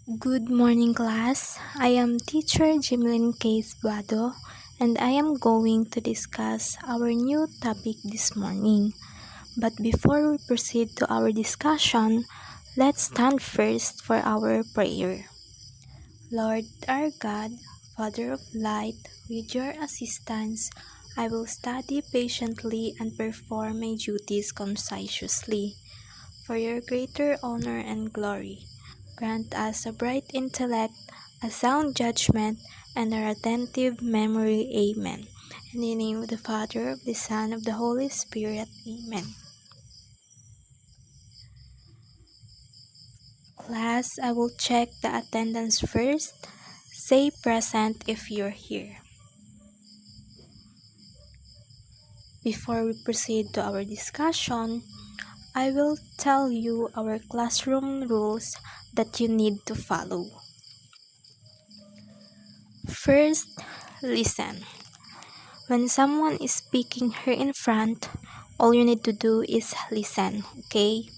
Good morning, class. I am teacher Jimlyn Case Buado, and I am going to discuss our new topic this morning. But before we proceed to our discussion, let's stand first for our prayer. Lord our God, Father of light, with your assistance, I will study patiently and perform my duties conscientiously. For your greater honor and glory, grant us a bright intellect, a sound judgment, and a attentive memory. Amen. In the name of the Father, of the Son, of the Holy Spirit. Amen. Class, I will check the attendance first. Say present if you're here. Before we proceed to our discussion, I will tell you our classroom rules that you need to follow. First, listen. When someone is speaking here in front, all you need to do is listen, okay?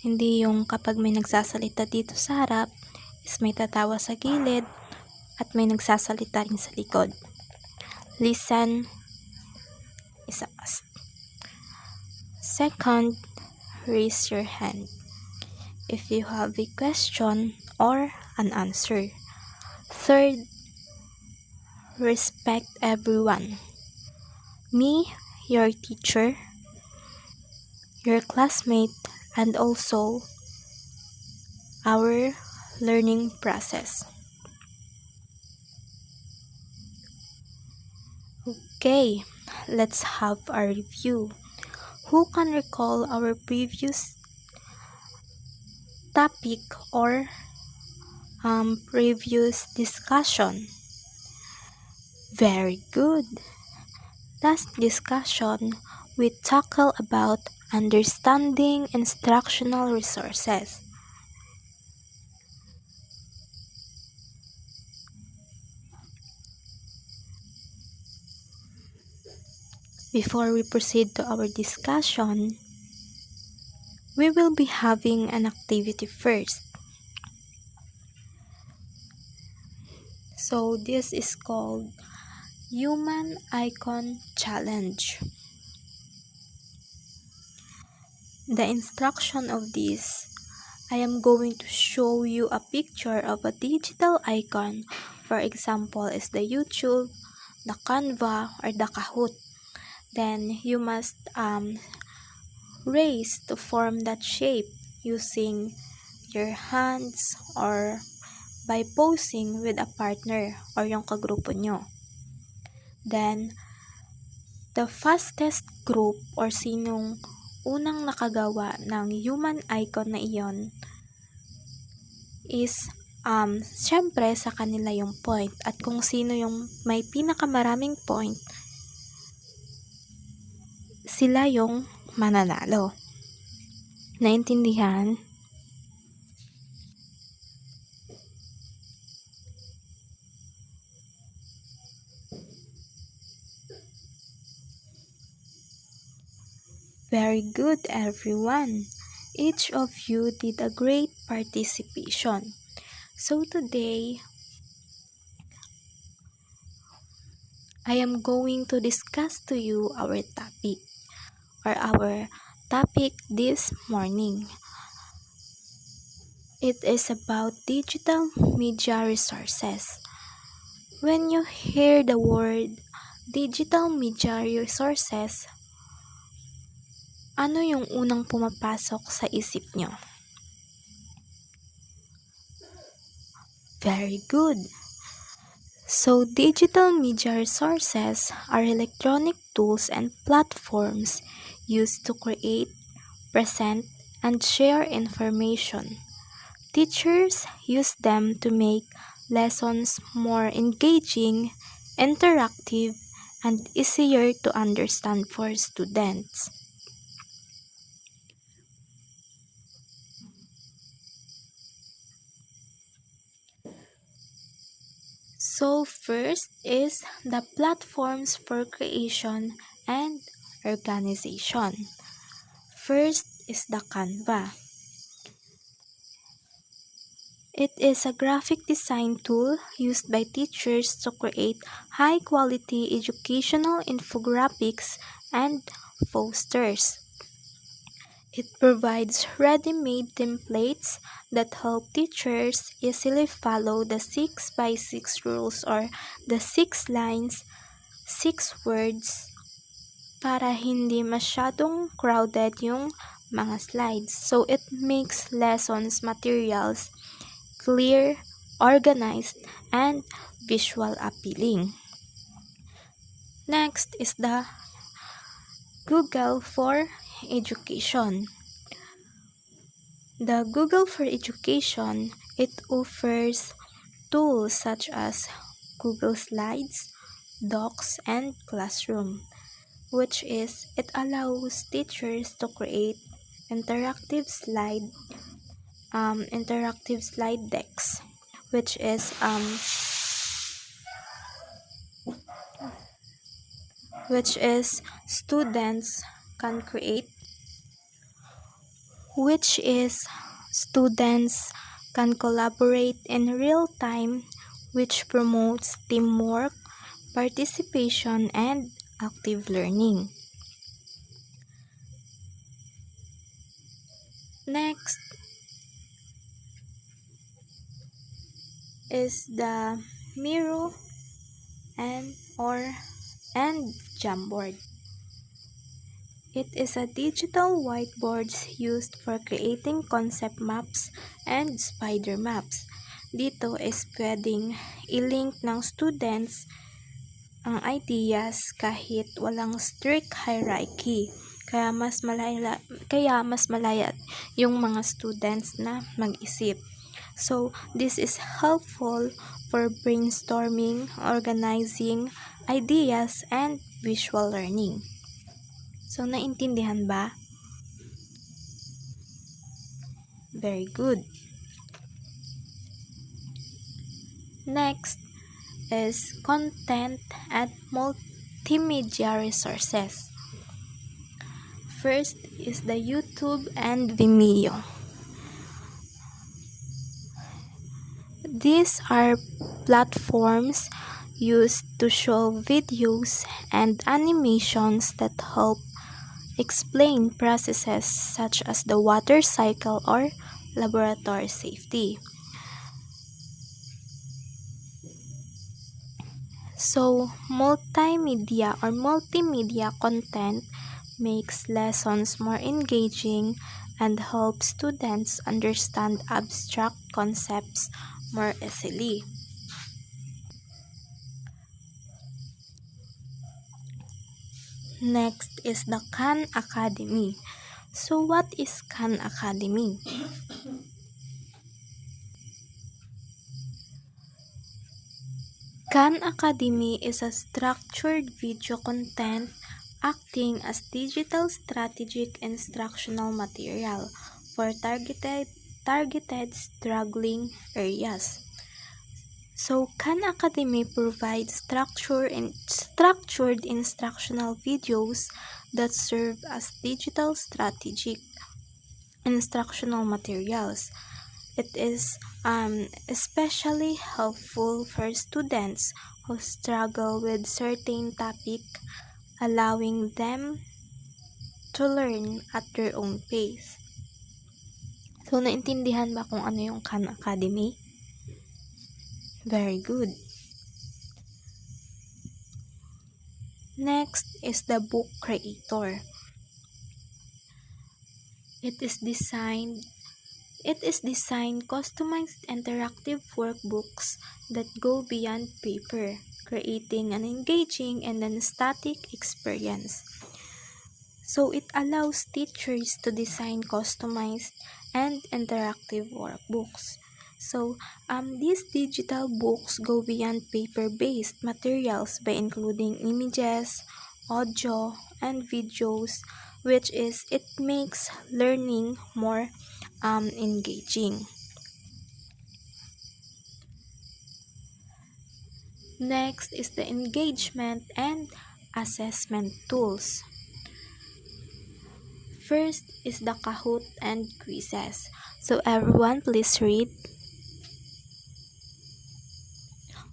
Hindi yung kapag may nagsasalita dito sa harap, is may tatawa sa gilid, at may nagsasalita rin sa likod. Listen is a must. Second, raise your hand if you have a question or an answer. Third, respect everyone. Me, your teacher, your classmate, and also our learning process. Okay, let's have a review. Who can recall our previous topic or previous discussion? Very good. Last discussion, we tackled about understanding instructional resources. Before we proceed to our discussion, we will be having an activity first. So this is called Human Icon Challenge. The instruction of this, I am going to show you a picture of a digital icon. For example, is the YouTube, the Canva, or the Kahoot. Then you must raise to form that shape using your hands or by posing with a partner or yung kagrupo nyo. Then, the fastest group or sinong unang nakagawa ng human icon na iyon is syempre sa kanila yung point, at kung sino yung may pinakamaraming point, sila yung mananalo. Naintindihan? Very good, everyone. Each of you did a great participation. So today, I am going to discuss to you our topic this morning. It is about digital media resources. When you hear the word digital media resources, ano yung unang pumapasok sa isip nyo? Very good. So, digital media resources are electronic tools and platforms used to create, present, and share information. Teachers use them to make lessons more engaging, interactive, and easier to understand for students. So first is the platforms for creation and organization. First is the Canva. It is a graphic design tool used by teachers to create high-quality educational infographics and posters. It provides ready-made templates that help teachers easily follow the 6 by 6 rules or the 6 lines, 6 words para hindi masyadong crowded yung mga slides. So it makes lessons materials clear, organized, and visual appealing. Next is the Google for Education. The Google for Education, it offers tools such as Google Slides, Docs, and Classroom, which is it allows teachers to create interactive slide decks, which is students can create, which is students can collaborate in real time, which promotes teamwork, participation, and active learning. Next is the Miro and Jamboard. It is a digital whiteboard used for creating concept maps and spider maps. Dito is pwedeng i-link ng students ang ideas kahit walang strict hierarchy. Kaya mas malaya yung mga students na mag-isip. So, this is helpful for brainstorming, organizing ideas, and visual learning. So, naintindihan ba? Very good. Next is content and multimedia resources. First is the YouTube and Vimeo. These are platforms used to show videos and animations that help explain processes such as the water cycle or laboratory safety. So, multimedia content makes lessons more engaging and helps students understand abstract concepts more easily. Next is the Khan Academy. So, what is Khan Academy? Khan Academy is a structured video content acting as digital strategic instructional material for targeted struggling areas. So, Khan Academy provides structured instructional videos that serve as digital strategic instructional materials. It is especially helpful for students who struggle with certain topic, allowing them to learn at their own pace. So, naintindihan ba kung ano yung Khan Academy? Very good. Next is the Book Creator. It is designed customized interactive workbooks that go beyond paper, creating an engaging and non-static experience. So it allows teachers to design customized and interactive workbooks. So these digital books go beyond paper-based materials by including images, audio, and videos, which is it makes learning more engaging. Next is the engagement and assessment tools. First is the Kahoot and quizzes. So everyone please read.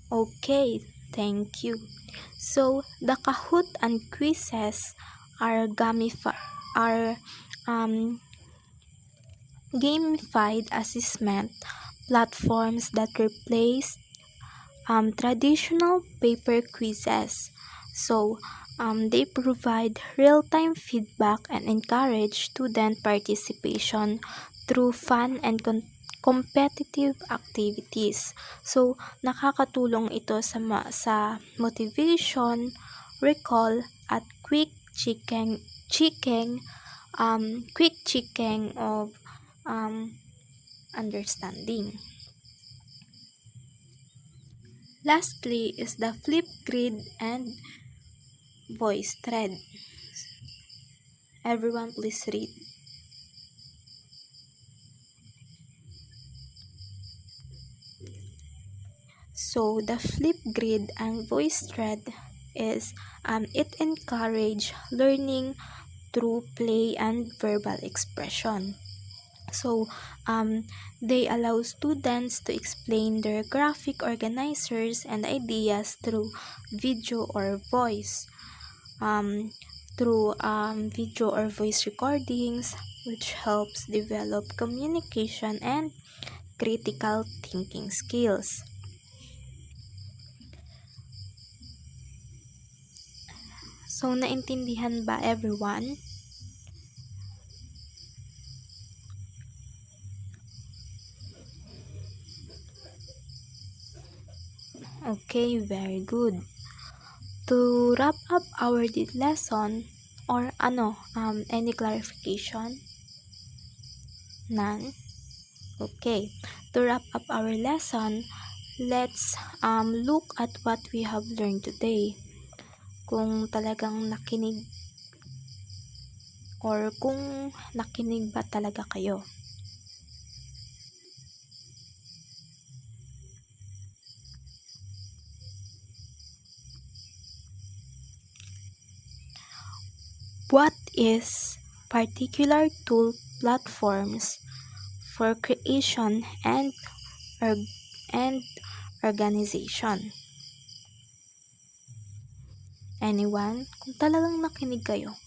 Okay, thank you. So, the Kahoot and quizzes are are um, gamified assessment platforms that replace traditional paper quizzes. So, they provide real-time feedback and encourage student participation through fun and competitive activities. So, nakakatulong ito sa motivation, recall, at quick checking of um, understanding. Lastly is the Flipgrid and voice thread. Everyone please read. So the Flipgrid and voice thread is it encourage learning through play and verbal expression. So they allow students to explain their graphic organizers and ideas through video or voice. Through video or voice recordings, which helps develop communication and critical thinking skills. So, naintindihan ba everyone? Okay, very good. To wrap up our lesson, or any clarification? None? Okay. To wrap up our lesson, let's look at what we have learned today. Kung talagang nakinig or kung nakinig ba talaga kayo. What is particular tool platforms for creation and organization? Anyone? Kung talagang nakinig kayo,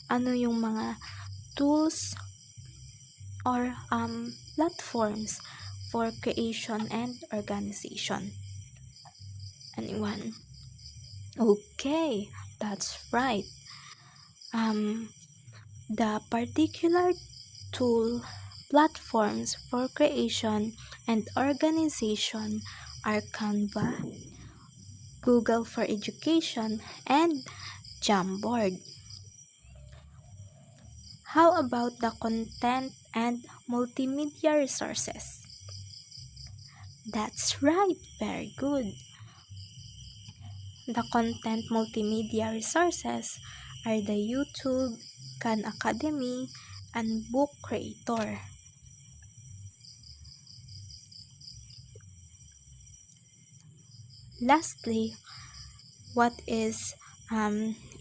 ano yung mga tools or platforms for creation and organization? Anyone? Okay, that's right. The particular tool platforms for creation and organization are Canva, Google for Education, and Jamboard. How about the content and multimedia resources? That's right, very good. The content multimedia resources are the YouTube, Khan Academy, and Book Creator. Lastly, what is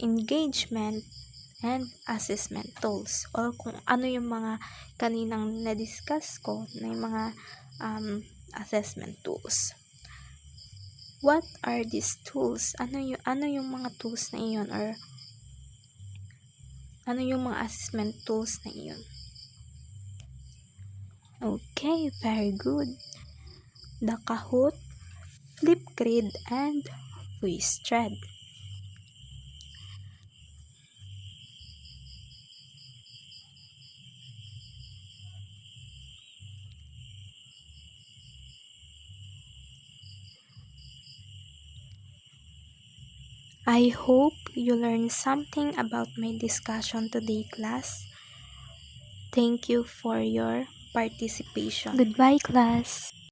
engagement and assessment tools, or kung ano yung mga kaninang na-discuss ko na yung mga assessment tools. What are these tools? Ano yung mga tools na iyon, or ano yung mga assessment tools na iyon? Okay, very good. The Kahoot, Flipgrid, and VoiceThread. I hope you learned something about my discussion today, class. Thank you for your participation. Goodbye, class.